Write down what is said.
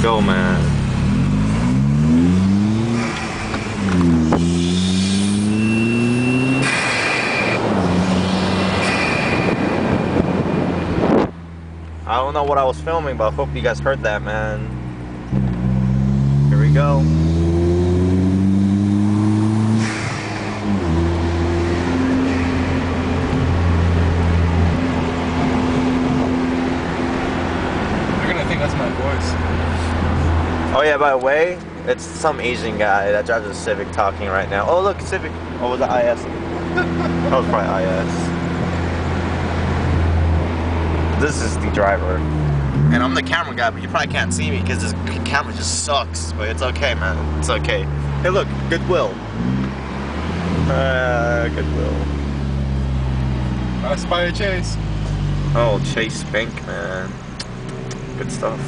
go, man. I don't know what I was filming, but I hope you guys heard that, man. Here we go. They're gonna think that's my voice. Oh yeah, by the way, it's some Asian guy that drives a Civic talking right now. Oh look, Civic. Oh, was it IS? That was probably IS. This is the driver. And I'm the camera guy, but you probably can't see me because this camera just sucks. But it's okay, man. It's okay. Hey look, Goodwill. Goodwill. I spy a Chase. Oh, Chase Bank, man. Good stuff.